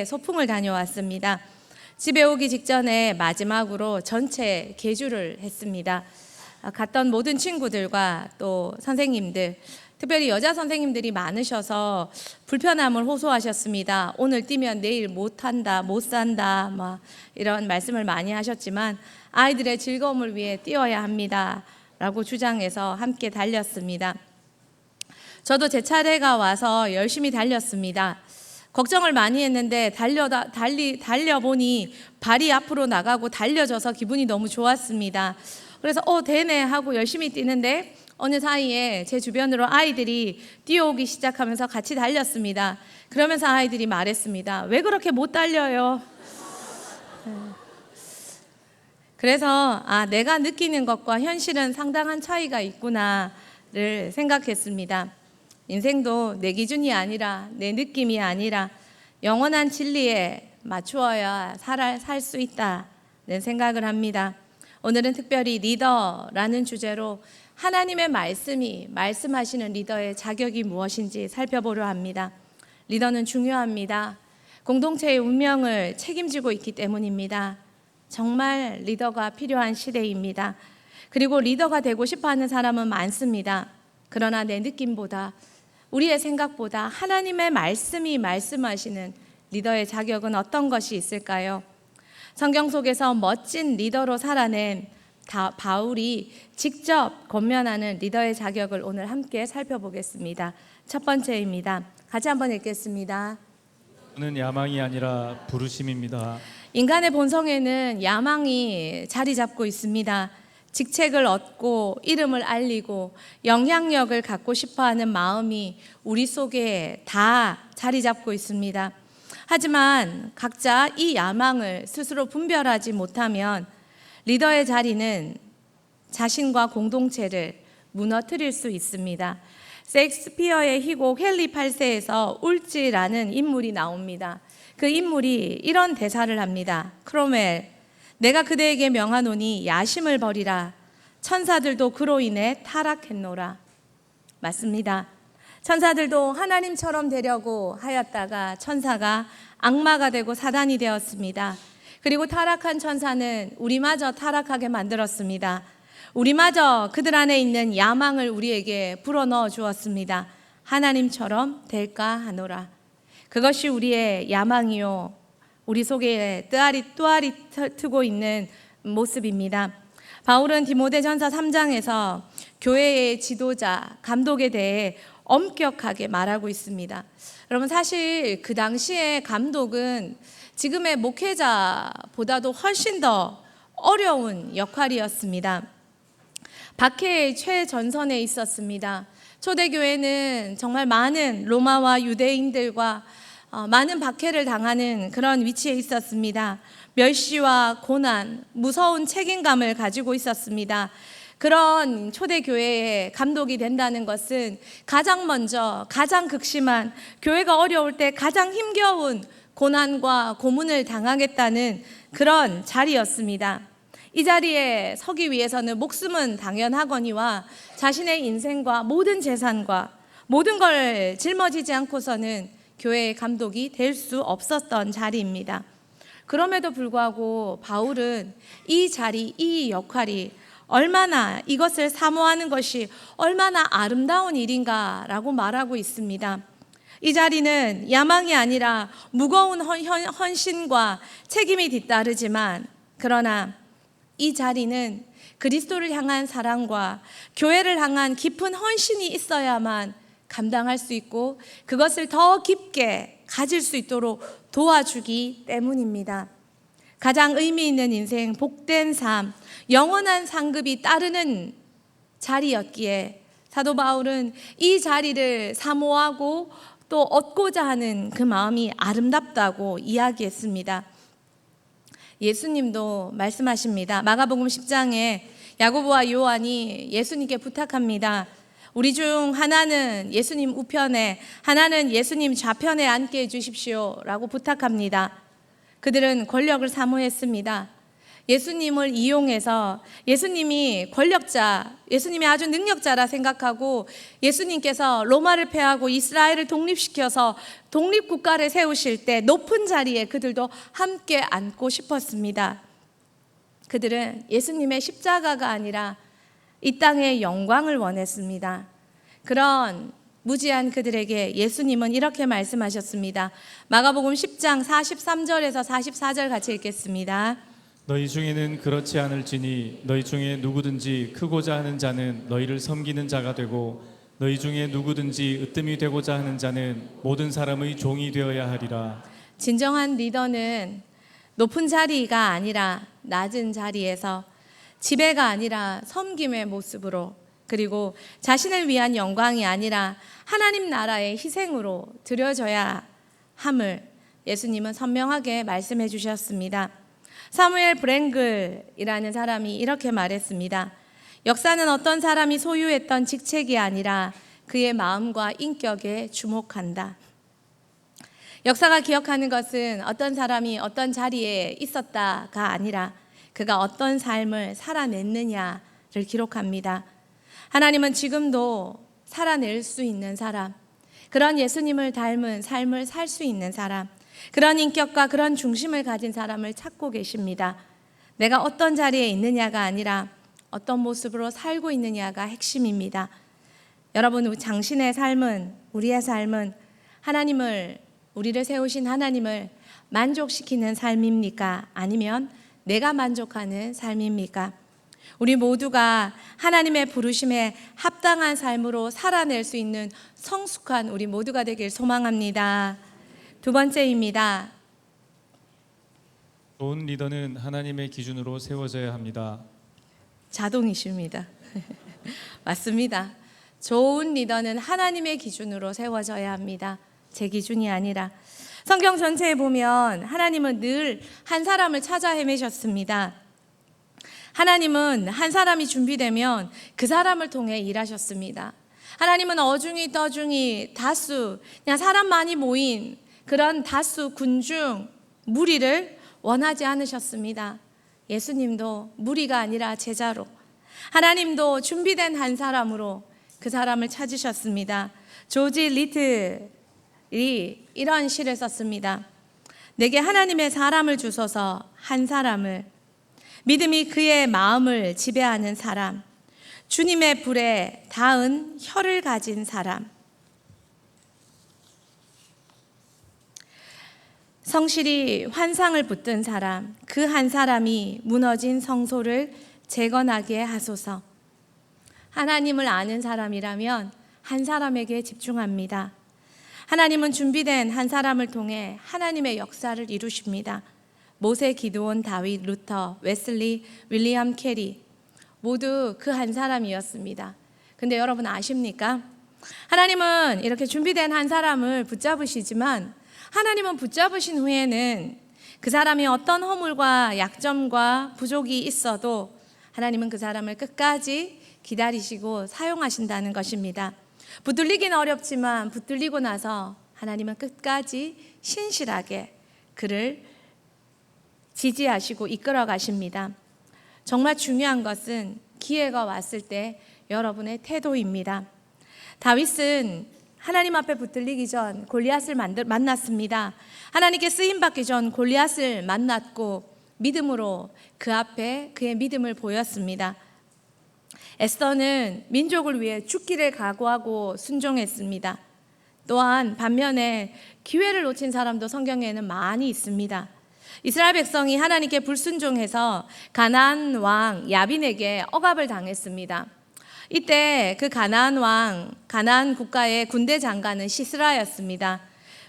소풍을 다녀왔습니다. 집에 오기 직전에 마지막으로 전체 개주를 했습니다. 갔던 모든 친구들과 또 선생님들, 특별히 여자 선생님들이 많으셔서 불편함을 호소하셨습니다. 오늘 뛰면 내일 못한다, 못 산다, 이런 말씀을 많이 하셨지만 아이들의 즐거움을 위해 뛰어야 합니다 라고 주장해서 함께 달렸습니다. 저도 제 차례가 와서 열심히 달렸습니다. 걱정을 많이 했는데 달려보니 발이 앞으로 나가고 달려져서 기분이 너무 좋았습니다. 그래서 되네 하고 열심히 뛰는데 어느 사이에 제 주변으로 아이들이 뛰어오기 시작하면서 같이 달렸습니다. 그러면서 아이들이 말했습니다. 왜 그렇게 못 달려요? 그래서 내가 느끼는 것과 현실은 상당한 차이가 있구나를 생각했습니다. 인생도 내 기준이 아니라 내 느낌이 아니라 영원한 진리에 맞추어야 살 수 있다는 생각을 합니다. 오늘은 특별히 리더라는 주제로 하나님의 말씀이 말씀하시는 리더의 자격이 무엇인지 살펴보려 합니다. 리더는 중요합니다. 공동체의 운명을 책임지고 있기 때문입니다. 정말 리더가 필요한 시대입니다. 그리고 리더가 되고 싶어하는 사람은 많습니다. 그러나 내 느낌보다 우리의 생각보다 하나님의 말씀이 말씀하시는 리더의 자격은 어떤 것이 있을까요? 성경 속에서 멋진 리더로 살아낸 바울이 직접 권면하는 리더의 자격을 오늘 함께 살펴보겠습니다. 첫 번째입니다. 같이 한번 읽겠습니다. 저는 야망이 아니라 부르심입니다. 인간의 본성에는 야망이 자리 잡고 있습니다. 직책을 얻고 이름을 알리고 영향력을 갖고 싶어하는 마음이 우리 속에 다 자리 잡고 있습니다. 하지만 각자 이 야망을 스스로 분별하지 못하면 리더의 자리는 자신과 공동체를 무너뜨릴 수 있습니다. 셰익스피어의 희곡 헨리 8세에서 울지라는 인물이 나옵니다. 그 인물이 이런 대사를 합니다. 크로멜, 내가 그대에게 명하노니 야심을 버리라. 천사들도 그로 인해 타락했노라. 맞습니다. 천사들도 하나님처럼 되려고 하였다가 천사가 악마가 되고 사단이 되었습니다. 그리고 타락한 천사는 우리마저 타락하게 만들었습니다. 우리마저 그들 안에 있는 야망을 우리에게 불어넣어 주었습니다. 하나님처럼 될까 하노라. 그것이 우리의 야망이요, 우리 속에 또아리 트고 있는 모습입니다. 바울은 디모데전서 3장에서 교회의 지도자, 감독에 대해 엄격하게 말하고 있습니다. 여러분, 사실 그 당시에 감독은 지금의 목회자보다도 훨씬 더 어려운 역할이었습니다. 박해의 최전선에 있었습니다. 초대교회는 정말 많은 로마와 유대인들과 많은 박해를 당하는 그런 위치에 있었습니다. 멸시와 고난, 무서운 책임감을 가지고 있었습니다. 그런 초대교회의 감독이 된다는 것은 가장 먼저 가장 극심한, 교회가 어려울 때 가장 힘겨운 고난과 고문을 당하겠다는 그런 자리였습니다. 이 자리에 서기 위해서는 목숨은 당연하거니와 자신의 인생과 모든 재산과 모든 걸 짊어지지 않고서는 교회의 감독이 될 수 없었던 자리입니다. 그럼에도 불구하고 바울은 이 자리, 이 역할이 얼마나, 이것을 사모하는 것이 얼마나 아름다운 일인가라고 말하고 있습니다. 이 자리는 야망이 아니라 무거운 헌신과 책임이 뒤따르지만, 그러나 이 자리는 그리스도를 향한 사랑과 교회를 향한 깊은 헌신이 있어야만 감당할 수 있고 그것을 더 깊게 가질 수 있도록 도와주기 때문입니다. 가장 의미 있는 인생, 복된 삶, 영원한 상급이 따르는 자리였기에 사도 바울은 이 자리를 사모하고 또 얻고자 하는 그 마음이 아름답다고 이야기했습니다. 예수님도 말씀하십니다. 마가복음 10장에 야고보와 요한이 예수님께 부탁합니다. 우리 중 하나는 예수님 우편에, 하나는 예수님 좌편에 앉게 해주십시오 라고 부탁합니다. 그들은 권력을 사모했습니다. 예수님을 이용해서 예수님이 권력자, 예수님이 아주 능력자라 생각하고 예수님께서 로마를 패하고 이스라엘을 독립시켜서 독립국가를 세우실 때 높은 자리에 그들도 함께 앉고 싶었습니다. 그들은 예수님의 십자가가 아니라 이 땅의 영광을 원했습니다. 그런 무지한 그들에게 예수님은 이렇게 말씀하셨습니다. 마가복음 10장 43절에서 44절 같이 읽겠습니다. 너희 중에는 그렇지 않을지니 너희 중에 누구든지 크고자 하는 자는 너희를 섬기는 자가 되고 너희 중에 누구든지 으뜸이 되고자 하는 자는 모든 사람의 종이 되어야 하리라. 진정한 리더는 높은 자리가 아니라 낮은 자리에서 지배가 아니라 섬김의 모습으로 그리고 자신을 위한 영광이 아니라 하나님 나라의 희생으로 드려져야 함을 예수님은 선명하게 말씀해 주셨습니다. 사무엘 브랭글이라는 사람이 이렇게 말했습니다. 역사는 어떤 사람이 소유했던 직책이 아니라 그의 마음과 인격에 주목한다. 역사가 기억하는 것은 어떤 사람이 어떤 자리에 있었다가 아니라 그가 어떤 삶을 살아냈느냐를 기록합니다. 하나님은 지금도 살아낼 수 있는 사람, 그런 예수님을 닮은 삶을 살 수 있는 사람, 그런 인격과 그런 중심을 가진 사람을 찾고 계십니다. 내가 어떤 자리에 있느냐가 아니라 어떤 모습으로 살고 있느냐가 핵심입니다. 여러분, 당신의 삶은, 우리의 삶은 우리를 세우신 하나님을 만족시키는 삶입니까? 아니면 내가 만족하는 삶입니까? 우리 모두가 하나님의 부르심에 합당한 삶으로 살아낼 수 있는 성숙한 우리 모두가 되길 소망합니다. 두 번째입니다. 좋은 리더는 하나님의 기준으로 세워져야 합니다. 자동이십니다. 맞습니다. 좋은 리더는 하나님의 기준으로 세워져야 합니다. 제 기준이 아니라. 성경 전체에 보면 하나님은 늘 한 사람을 찾아 헤매셨습니다. 하나님은 한 사람이 준비되면 그 사람을 통해 일하셨습니다. 하나님은 어중이 떠중이 다수 그냥 사람 많이 모인 그런 다수 군중 무리를 원하지 않으셨습니다. 예수님도 무리가 아니라 제자로 하나님도 준비된 한 사람으로 그 사람을 찾으셨습니다. 조지 리틀이 이런 시를 썼습니다. 내게 하나님의 사람을 주소서, 한 사람을, 믿음이 그의 마음을 지배하는 사람, 주님의 불에 닿은 혀를 가진 사람, 성실히 환상을 붙든 사람, 그 한 사람이 무너진 성소를 재건하게 하소서. 하나님을 아는 사람이라면 한 사람에게 집중합니다. 하나님은 준비된 한 사람을 통해 하나님의 역사를 이루십니다. 모세, 기드온, 다윗, 루터, 웨슬리, 윌리엄 캐리 모두 그 한 사람이었습니다. 근데 여러분 아십니까? 하나님은 이렇게 준비된 한 사람을 붙잡으시지만 하나님은 붙잡으신 후에는 그 사람이 어떤 허물과 약점과 부족이 있어도 하나님은 그 사람을 끝까지 기다리시고 사용하신다는 것입니다. 붙들리긴 어렵지만 붙들리고 나서 하나님은 끝까지 신실하게 그를 지지하시고 이끌어 가십니다. 정말 중요한 것은 기회가 왔을 때 여러분의 태도입니다. 다윗은 하나님 앞에 붙들리기 전 골리앗을 만났습니다. 하나님께 쓰임받기 전 골리앗을 만났고 믿음으로 그 앞에 그의 믿음을 보였습니다. 에스더는 민족을 위해 죽기를 각오하고 순종했습니다. 또한 반면에 기회를 놓친 사람도 성경에는 많이 있습니다. 이스라엘 백성이 하나님께 불순종해서 가나안 왕 야빈에게 억압을 당했습니다. 이때 그 가나안 국가의 군대 장관은 시스라였습니다.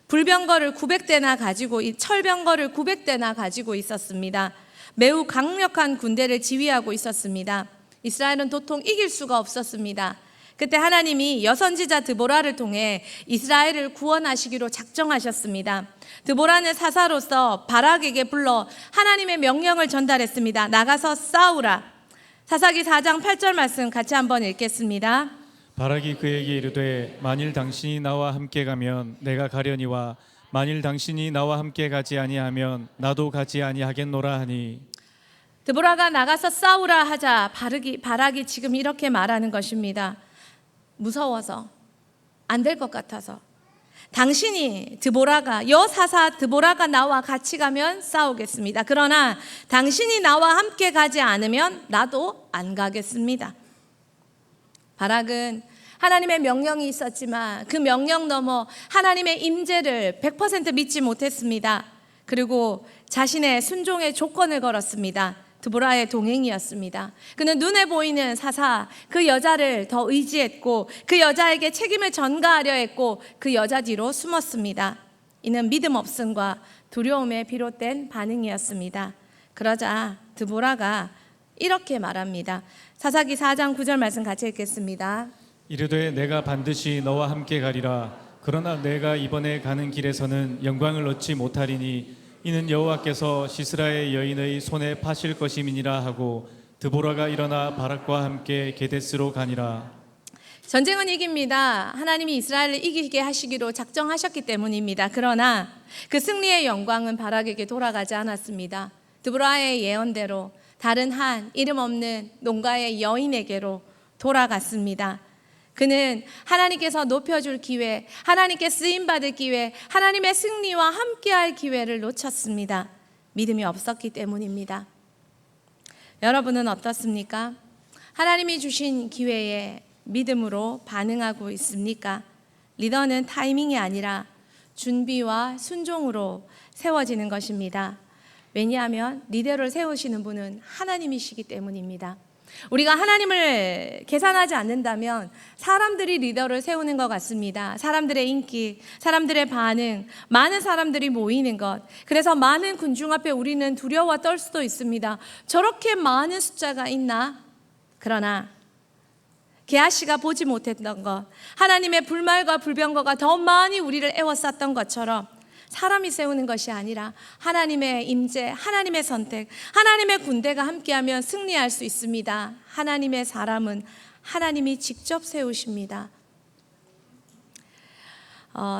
불병거를 900대나 가지고 철병거를 900대나 가지고 있었습니다. 매우 강력한 군대를 지휘하고 있었습니다. 이스라엘은 도통 이길 수가 없었습니다. 그때 하나님이 여선지자 드보라를 통해 이스라엘을 구원하시기로 작정하셨습니다. 드보라는 사사로서 바락에게 불러 하나님의 명령을 전달했습니다. 나가서 싸우라. 사사기 4장 8절 말씀 같이 한번 읽겠습니다. 바락이 그에게 이르되 만일 당신이 나와 함께 가면 내가 가려니와 만일 당신이 나와 함께 가지 아니하면 나도 가지 아니하겠노라 하니. 드보라가 나가서 싸우라 하자 바락이 지금 이렇게 말하는 것입니다. 무서워서, 안 될 것 같아서. 당신이 여사사 드보라가 나와 같이 가면 싸우겠습니다. 그러나 당신이 나와 함께 가지 않으면 나도 안 가겠습니다. 바락은 하나님의 명령이 있었지만 그 명령 넘어 하나님의 임재를 100% 믿지 못했습니다. 그리고 자신의 순종의 조건을 걸었습니다. 드보라의 동행이었습니다. 그는 눈에 보이는 사사, 그 여자를 더 의지했고 그 여자에게 책임을 전가하려 했고 그 여자 뒤로 숨었습니다. 이는 믿음 없음과 두려움에 비롯된 반응이었습니다. 그러자 드보라가 이렇게 말합니다. 사사기 4장 9절 말씀 같이 읽겠습니다. 이르되 내가 반드시 너와 함께 가리라. 그러나 내가 이번에 가는 길에서는 영광을 얻지 못하리니 이는 여호와께서 시스라의 여인의 손에 파실 것임이니라 하고 드보라가 일어나 바락과 함께 게데스로 가니라. 전쟁은 이깁니다. 하나님이 이스라엘을 이기게 하시기로 작정하셨기 때문입니다. 그러나 그 승리의 영광은 바락에게 돌아가지 않았습니다. 드보라의 예언대로 다른 한 이름 없는 농가의 여인에게로 돌아갔습니다. 그는 하나님께서 높여줄 기회, 하나님께 쓰임받을 기회, 하나님의 승리와 함께할 기회를 놓쳤습니다. 믿음이 없었기 때문입니다. 여러분은 어떻습니까? 하나님이 주신 기회에 믿음으로 반응하고 있습니까? 리더는 타이밍이 아니라 준비와 순종으로 세워지는 것입니다. 왜냐하면 리더를 세우시는 분은 하나님이시기 때문입니다. 우리가 하나님을 계산하지 않는다면 사람들이 리더를 세우는 것 같습니다. 사람들의 인기, 사람들의 반응, 많은 사람들이 모이는 것. 그래서 많은 군중 앞에 우리는 두려워 떨 수도 있습니다. 저렇게 많은 숫자가 있나? 그러나 게하시가 보지 못했던 것, 하나님의 불말과 불병거가 더 많이 우리를 애워쌌던 것처럼 사람이 세우는 것이 아니라 하나님의 임재, 하나님의 선택, 하나님의 군대가 함께하면 승리할 수 있습니다. 하나님의 사람은 하나님이 직접 세우십니다.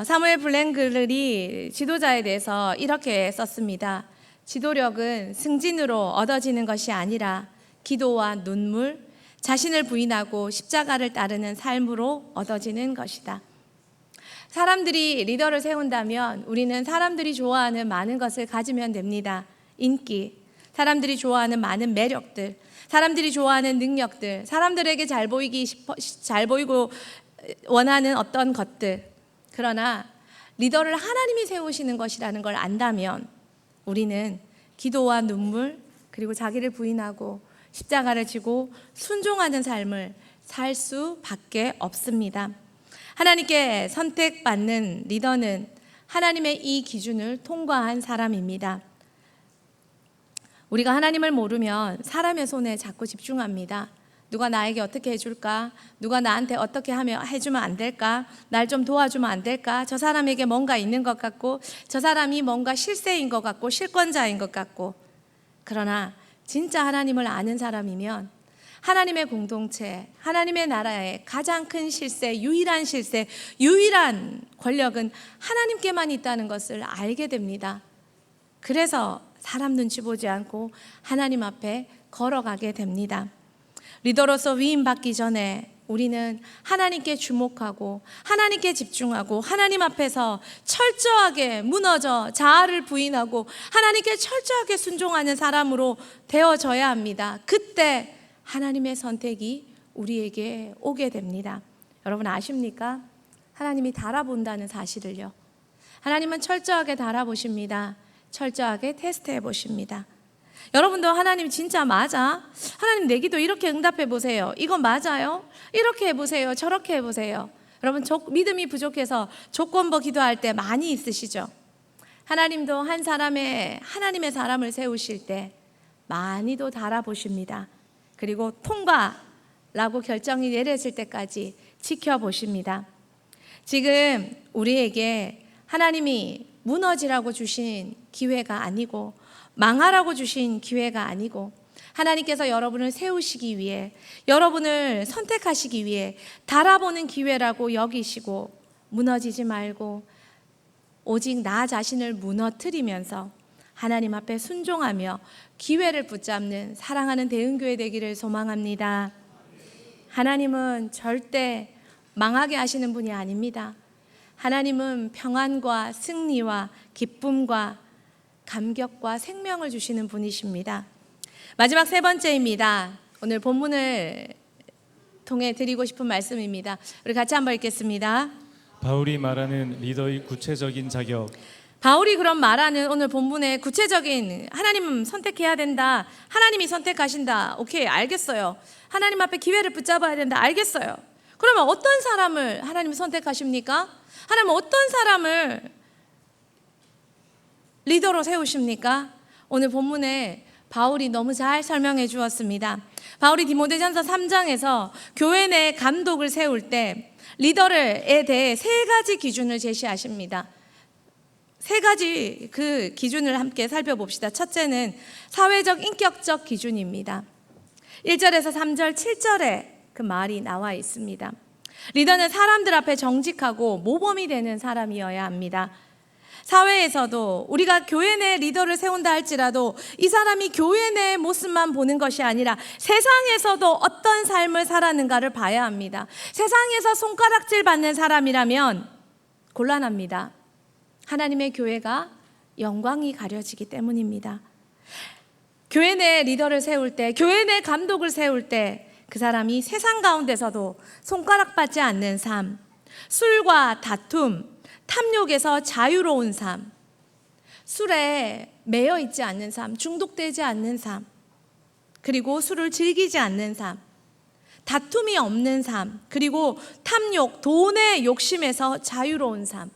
사무엘 블랭글이 지도자에 대해서 이렇게 썼습니다. 지도력은 승진으로 얻어지는 것이 아니라 기도와 눈물, 자신을 부인하고 십자가를 따르는 삶으로 얻어지는 것이다. 사람들이 리더를 세운다면 우리는 사람들이 좋아하는 많은 것을 가지면 됩니다. 인기, 사람들이 좋아하는 많은 매력들, 사람들이 좋아하는 능력들, 사람들에게 잘 보이고 원하는 어떤 것들. 그러나 리더를 하나님이 세우시는 것이라는 걸 안다면 우리는 기도와 눈물, 그리고 자기를 부인하고 십자가를 지고 순종하는 삶을 살 수밖에 없습니다. 하나님께 선택받는 리더는 하나님의 이 기준을 통과한 사람입니다. 우리가 하나님을 모르면 사람의 손에 자꾸 집중합니다. 누가 나에게 어떻게 해줄까? 누가 나한테 어떻게 해주면 안 될까? 날 좀 도와주면 안 될까? 저 사람에게 뭔가 있는 것 같고, 저 사람이 뭔가 실세인 것 같고, 실권자인 것 같고. 그러나 진짜 하나님을 아는 사람이면 하나님의 공동체, 하나님의 나라의 가장 큰 실세, 유일한 권력은 하나님께만 있다는 것을 알게 됩니다. 그래서 사람 눈치 보지 않고 하나님 앞에 걸어가게 됩니다. 리더로서 위임받기 전에 우리는 하나님께 주목하고 하나님께 집중하고 하나님 앞에서 철저하게 무너져 자아를 부인하고 하나님께 철저하게 순종하는 사람으로 되어져야 합니다. 그때 하나님의 선택이 우리에게 오게 됩니다. 여러분 아십니까? 하나님이 달아본다는 사실을요. 하나님은 철저하게 달아보십니다. 철저하게 테스트해 보십니다. 여러분도 하나님 진짜 맞아? 하나님 내 기도 이렇게 응답해 보세요. 이거 맞아요? 이렇게 해보세요. 저렇게 해보세요. 여러분 믿음이 부족해서 조건부 기도할 때 많이 있으시죠? 하나님도 하나님의 사람을 세우실 때 많이도 달아보십니다. 그리고 통과라고 결정이 내려질 때까지 지켜보십니다. 지금 우리에게 하나님이 무너지라고 주신 기회가 아니고 망하라고 주신 기회가 아니고 하나님께서 여러분을 세우시기 위해 여러분을 선택하시기 위해 달아보는 기회라고 여기시고 무너지지 말고 오직 나 자신을 무너뜨리면서 하나님 앞에 순종하며 기회를 붙잡는 사랑하는 대흥교회 되기를 소망합니다. 하나님은 절대 망하게 하시는 분이 아닙니다. 하나님은 평안과 승리와 기쁨과 감격과 생명을 주시는 분이십니다. 마지막 세 번째입니다. 오늘 본문을 통해 드리고 싶은 말씀입니다. 우리 같이 한번 읽겠습니다. 바울이 말하는 리더의 구체적인 자격. 바울이 그런 말하는 오늘 본문의 구체적인 하나님 선택해야 된다. 하나님이 선택하신다. 오케이, 알겠어요. 하나님 앞에 기회를 붙잡아야 된다. 알겠어요. 그러면 어떤 사람을 하나님이 선택하십니까? 하나님은 어떤 사람을 리더로 세우십니까? 오늘 본문에 바울이 너무 잘 설명해 주었습니다. 바울이 디모데전서 3장에서 교회 내 감독을 세울 때 리더에 대해 세 가지 기준을 제시하십니다. 세 가지 그 기준을 함께 살펴봅시다. 첫째는 사회적 인격적 기준입니다. 1절에서 3절, 7절에 그 말이 나와 있습니다. 리더는 사람들 앞에 정직하고 모범이 되는 사람이어야 합니다. 사회에서도 우리가 교회 내 리더를 세운다 할지라도 이 사람이 교회 내 모습만 보는 것이 아니라 세상에서도 어떤 삶을 살았는가를 봐야 합니다. 세상에서 손가락질 받는 사람이라면 곤란합니다. 하나님의 교회가 영광이 가려지기 때문입니다. 교회 내 리더를 세울 때, 교회 내 감독을 세울 때 그 사람이 세상 가운데서도 손가락받지 않는 삶, 술과 다툼, 탐욕에서 자유로운 삶, 술에 매여 있지 않는 삶, 중독되지 않는 삶, 그리고 술을 즐기지 않는 삶, 다툼이 없는 삶, 그리고 탐욕, 돈의 욕심에서 자유로운 삶.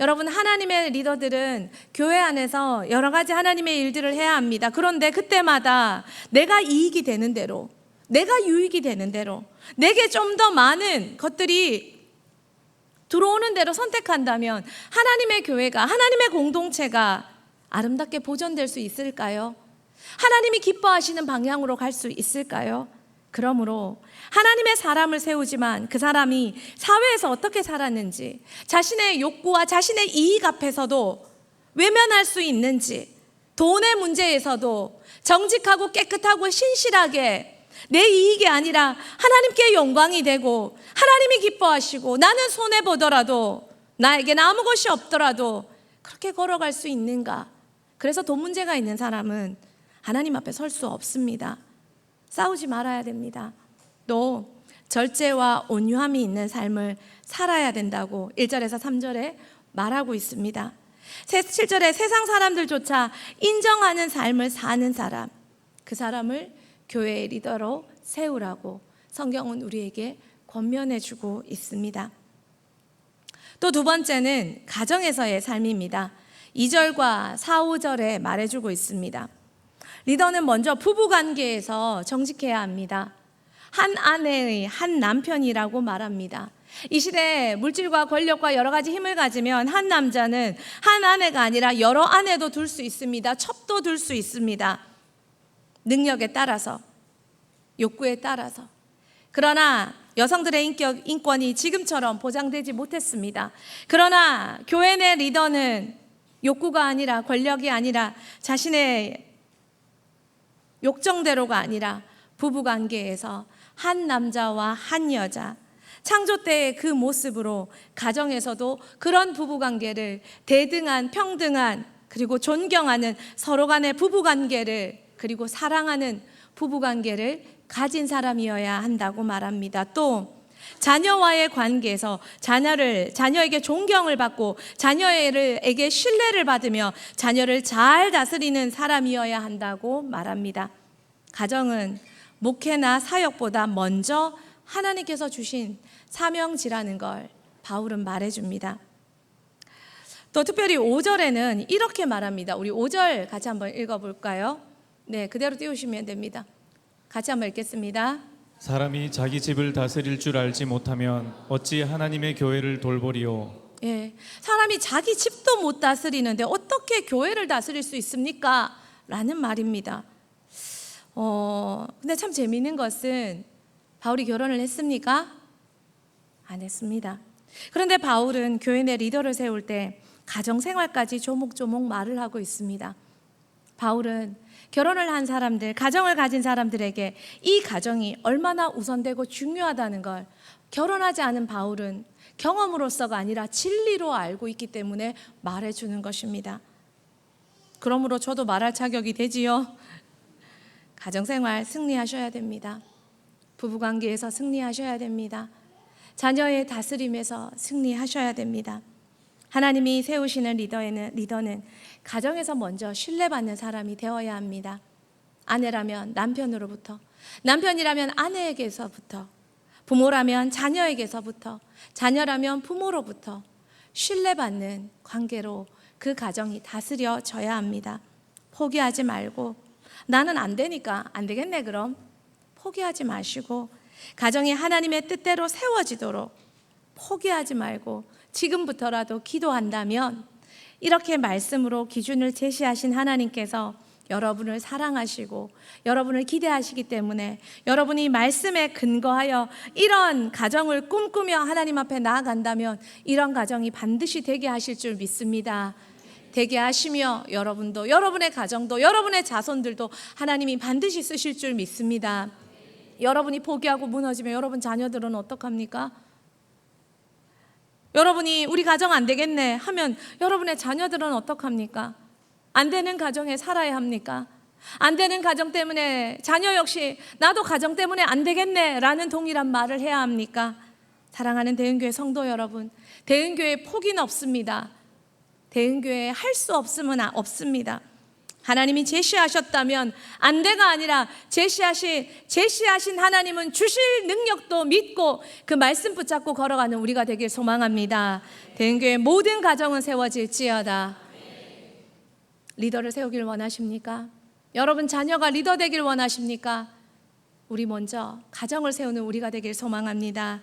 여러분, 하나님의 리더들은 교회 안에서 여러 가지 하나님의 일들을 해야 합니다. 그런데 그때마다 내가 이익이 되는 대로, 내가 유익이 되는 대로, 내게 좀 더 많은 것들이 들어오는 대로 선택한다면 하나님의 교회가, 하나님의 공동체가 아름답게 보존될 수 있을까요? 하나님이 기뻐하시는 방향으로 갈 수 있을까요? 그러므로 하나님의 사람을 세우지만 그 사람이 사회에서 어떻게 살았는지, 자신의 욕구와 자신의 이익 앞에서도 외면할 수 있는지, 돈의 문제에서도 정직하고 깨끗하고 신실하게 내 이익이 아니라 하나님께 영광이 되고 하나님이 기뻐하시고 나는 손해보더라도 나에게는 아무 것이 없더라도 그렇게 걸어갈 수 있는가? 그래서 돈 문제가 있는 사람은 하나님 앞에 설 수 없습니다. 싸우지 말아야 됩니다. 또 절제와 온유함이 있는 삶을 살아야 된다고 1절에서 3절에 말하고 있습니다. 7절에 세상 사람들조차 인정하는 삶을 사는 사람, 그 사람을 교회의 리더로 세우라고 성경은 우리에게 권면해주고 있습니다. 또 두 번째는 가정에서의 삶입니다. 2절과 4, 5절에 말해주고 있습니다. 리더는 먼저 부부관계에서 정직해야 합니다. 한 아내의 한 남편이라고 말합니다. 이 시대에 물질과 권력과 여러 가지 힘을 가지면 한 남자는 한 아내가 아니라 여러 아내도 둘 수 있습니다. 첩도 둘 수 있습니다. 능력에 따라서, 욕구에 따라서. 그러나 여성들의 인권이 지금처럼 보장되지 못했습니다. 그러나 교회 내 리더는 욕구가 아니라, 권력이 아니라, 자신의 욕정대로가 아니라 부부관계에서 한 남자와 한 여자, 창조 때의 그 모습으로 가정에서도 그런 부부관계를 대등한, 평등한, 그리고 존경하는 서로 간의 부부관계를, 그리고 사랑하는 부부관계를 가진 사람이어야 한다고 말합니다. 또 자녀와의 관계에서 자녀에게 존경을 받고 자녀에게 신뢰를 받으며 자녀를 잘 다스리는 사람이어야 한다고 말합니다. 가정은 목회나 사역보다 먼저 하나님께서 주신 사명지라는 걸 바울은 말해줍니다. 또 특별히 5절에는 이렇게 말합니다. 우리 5절 같이 한번 읽어볼까요? 네, 그대로 띄우시면 됩니다. 같이 한번 읽겠습니다. 사람이 자기 집을 다스릴 줄 알지 못하면 어찌 하나님의 교회를 돌보리요. 예, 사람이 자기 집도 못 다스리는데 어떻게 교회를 다스릴 수 있습니까? 라는 말입니다. 근데 참 재미있는 것은 바울이 결혼을 했습니까? 안 했습니다. 그런데 바울은 교회 내 리더를 세울 때 가정 생활까지 조목조목 말을 하고 있습니다. 바울은 결혼을 한 사람들, 가정을 가진 사람들에게 이 가정이 얼마나 우선되고 중요하다는 걸 결혼하지 않은 바울은 경험으로서가 아니라 진리로 알고 있기 때문에 말해주는 것입니다. 그러므로 저도 말할 자격이 되지요. 가정생활 승리하셔야 됩니다. 부부관계에서 승리하셔야 됩니다. 자녀의 다스림에서 승리하셔야 됩니다. 하나님이 세우시는 리더는 가정에서 먼저 신뢰받는 사람이 되어야 합니다. 아내라면 남편으로부터, 남편이라면 아내에게서부터, 부모라면 자녀에게서부터, 자녀라면 부모로부터 신뢰받는 관계로 그 가정이 다스려져야 합니다. 포기하지 말고 나는 안 되니까 안 되겠네 그럼 포기하지 마시고 가정이 하나님의 뜻대로 세워지도록 포기하지 말고 지금부터라도 기도한다면 이렇게 말씀으로 기준을 제시하신 하나님께서 여러분을 사랑하시고 여러분을 기대하시기 때문에 여러분이 말씀에 근거하여 이런 가정을 꿈꾸며 하나님 앞에 나아간다면 이런 가정이 반드시 되게 하실 줄 믿습니다. 되게 하시며 여러분도 여러분의 가정도 여러분의 자손들도 하나님이 반드시 쓰실 줄 믿습니다. 여러분이 포기하고 무너지면 여러분 자녀들은 어떡합니까? 여러분이 우리 가정 안 되겠네 하면 여러분의 자녀들은 어떡합니까? 안 되는 가정에 살아야 합니까? 안 되는 가정 때문에 자녀 역시 나도 가정 때문에 안 되겠네 라는 동일한 말을 해야 합니까? 사랑하는 대은교회 성도 여러분, 대은교회 포기는 없습니다. 대은교회에 할 수 없으면 없습니다. 하나님이 제시하셨다면 안 돼가 아니라 제시하신 하나님은 주실 능력도 믿고 그 말씀 붙잡고 걸어가는 우리가 되길 소망합니다. 대은교회 모든 가정은 세워질지어다. 리더를 세우길 원하십니까? 여러분 자녀가 리더 되길 원하십니까? 우리 먼저 가정을 세우는 우리가 되길 소망합니다.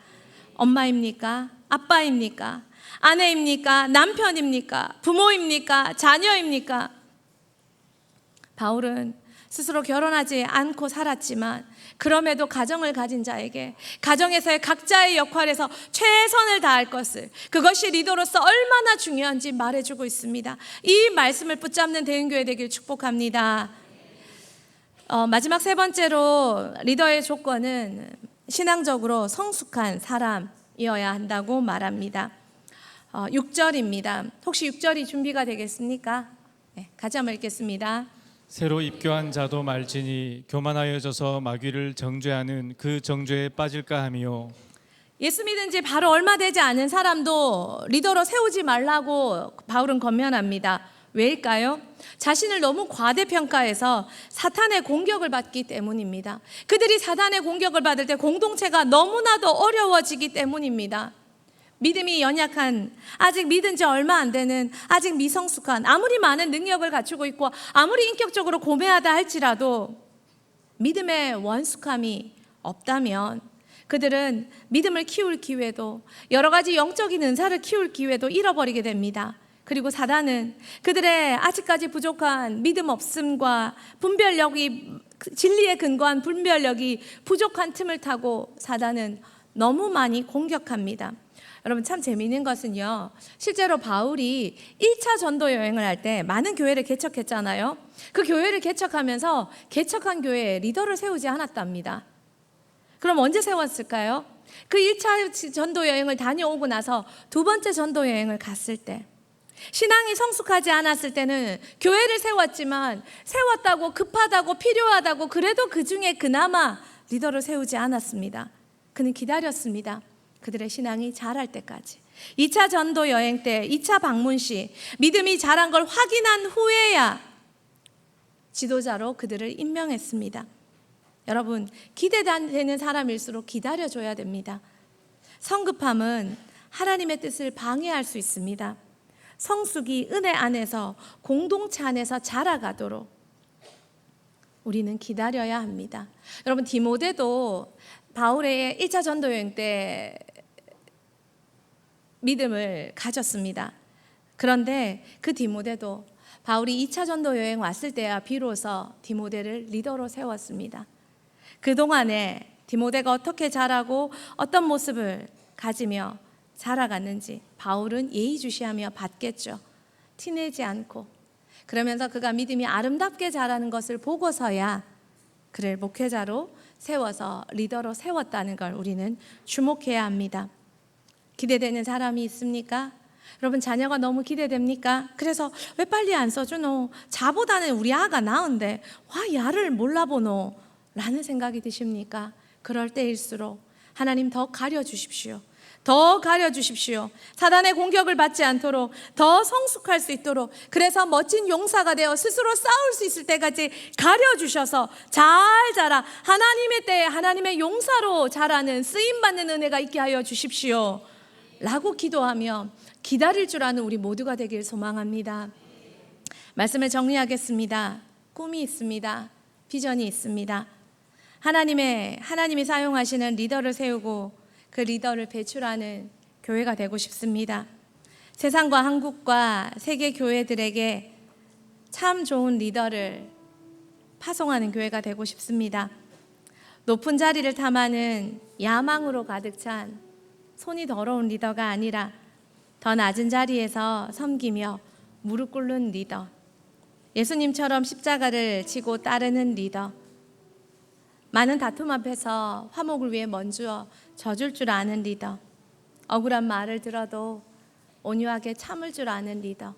엄마입니까? 아빠입니까? 아내입니까? 남편입니까? 부모입니까? 자녀입니까? 바울은 스스로 결혼하지 않고 살았지만 그럼에도 가정을 가진 자에게 가정에서의 각자의 역할에서 최선을 다할 것을, 그것이 리더로서 얼마나 중요한지 말해주고 있습니다. 이 말씀을 붙잡는 대은교회 되길 축복합니다. 마지막 세 번째로 리더의 조건은 신앙적으로 성숙한 사람이어야 한다고 말합니다. 6절입니다. 혹시 6절이 준비가 되겠습니까? 네, 같이 한번 읽겠습니다. 새로 입교한 자도 말지니 교만하여져서 마귀를 정죄하는 그 정죄에 빠질까 하며, 예수 믿은 지 바로 얼마 되지 않은 사람도 리더로 세우지 말라고 바울은 권면합니다. 왜일까요? 자신을 너무 과대평가해서 사탄의 공격을 받기 때문입니다. 그들이 사탄의 공격을 받을 때 공동체가 너무나도 어려워지기 때문입니다. 믿음이 연약한, 아직 믿은 지 얼마 안 되는, 아직 미성숙한, 아무리 많은 능력을 갖추고 있고 아무리 인격적으로 고매하다 할지라도 믿음의 원숙함이 없다면 그들은 믿음을 키울 기회도, 여러 가지 영적인 은사를 키울 기회도 잃어버리게 됩니다. 그리고 사단은 그들의 아직까지 부족한 믿음 없음과 분별력이, 진리에 근거한 분별력이 부족한 틈을 타고 사단은 너무 많이 공격합니다. 여러분 참 재미있는 것은요, 실제로 바울이 1차 전도 여행을 할 때 많은 교회를 개척했잖아요. 그 교회를 개척하면서 개척한 교회에 리더를 세우지 않았답니다. 그럼 언제 세웠을까요? 그 1차 전도 여행을 다녀오고 나서 두 번째 전도 여행을 갔을 때, 신앙이 성숙하지 않았을 때는 교회를 세웠지만 세웠다고 급하다고 필요하다고 그래도 그 중에 그나마 리더를 세우지 않았습니다. 그는 기다렸습니다. 그들의 신앙이 자랄 때까지. 2차 전도 여행 때 2차 방문 시 믿음이 자란 걸 확인한 후에야 지도자로 그들을 임명했습니다. 여러분, 기대되는 사람일수록 기다려줘야 됩니다. 성급함은 하나님의 뜻을 방해할 수 있습니다. 성숙이 은혜 안에서, 공동체 안에서 자라가도록 우리는 기다려야 합니다. 여러분, 디모데도 바울의 1차 전도 여행 때 믿음을 가졌습니다. 그런데 그 디모데도 바울이 2차 전도 여행 왔을 때야 비로소 디모데를 리더로 세웠습니다. 그동안에 디모데가 어떻게 자라고 어떤 모습을 가지며 자라갔는지 바울은 예의주시하며 봤겠죠. 티내지 않고 그러면서 그가 믿음이 아름답게 자라는 것을 보고서야 그를 목회자로 세워서 리더로 세웠다는 걸 우리는 주목해야 합니다. 기대되는 사람이 있습니까? 여러분, 자녀가 너무 기대됩니까? 그래서 왜 빨리 안 써주노? 자보다는 우리 아가 나은데 와 야를 몰라보노? 라는 생각이 드십니까? 그럴 때일수록 하나님 더 가려주십시오. 더 가려주십시오. 사단의 공격을 받지 않도록, 더 성숙할 수 있도록, 그래서 멋진 용사가 되어 스스로 싸울 수 있을 때까지 가려주셔서 잘 자라, 하나님의 때에 하나님의 용사로 자라는 쓰임받는 은혜가 있게 하여 주십시오 라고 기도하며 기다릴 줄 아는 우리 모두가 되길 소망합니다. 말씀을 정리하겠습니다. 꿈이 있습니다. 비전이 있습니다. 하나님이 사용하시는 리더를 세우고 그 리더를 배출하는 교회가 되고 싶습니다. 세상과 한국과 세계 교회들에게 참 좋은 리더를 파송하는 교회가 되고 싶습니다. 높은 자리를 탐하는 야망으로 가득 찬 손이 더러운 리더가 아니라 더 낮은 자리에서 섬기며 무릎 꿇는 리더, 예수님처럼 십자가를 지고 따르는 리더, 많은 다툼 앞에서 화목을 위해 먼저 져줄 줄 아는 리더, 억울한 말을 들어도 온유하게 참을 줄 아는 리더,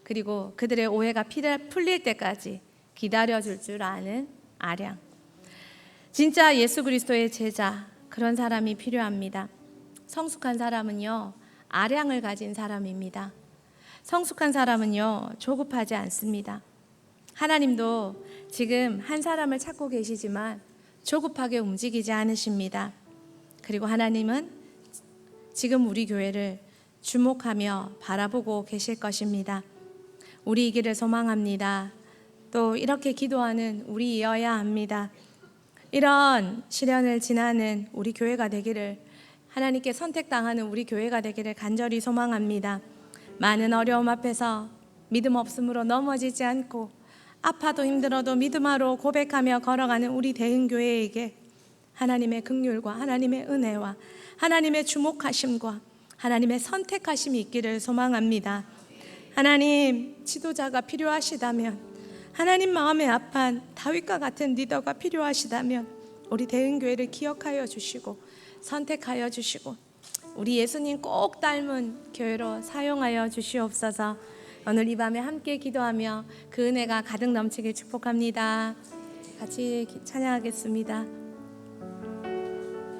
그리고 그들의 오해가 풀릴 때까지 기다려줄 줄 아는 아량. 진짜 예수 그리스도의 제자, 그런 사람이 필요합니다. 성숙한 사람은요, 아량을 가진 사람입니다. 성숙한 사람은요, 조급하지 않습니다. 하나님도 지금 한 사람을 찾고 계시지만 조급하게 움직이지 않으십니다. 그리고 하나님은 지금 우리 교회를 주목하며 바라보고 계실 것입니다. 우리이기를 소망합니다. 또 이렇게 기도하는 우리이어야 합니다. 이런 시련을 지나는 우리 교회가 되기를, 하나님께 선택당하는 우리 교회가 되기를 간절히 소망합니다. 많은 어려움 앞에서 믿음 없음으로 넘어지지 않고 아파도 힘들어도 믿음으로 고백하며 걸어가는 우리 대흥교회에게 하나님의 긍휼과 하나님의 은혜와 하나님의 주목하심과 하나님의 선택하심이 있기를 소망합니다. 하나님, 지도자가 필요하시다면, 하나님 마음에 아픈 다윗과 같은 리더가 필요하시다면 우리 대흥교회를 기억하여 주시고 선택하여 주시고 우리 예수님 꼭 닮은 교회로 사용하여 주시옵소서. 오늘 이 밤에 함께 기도하며 그 은혜가 가득 넘치길 축복합니다. 같이 찬양하겠습니다.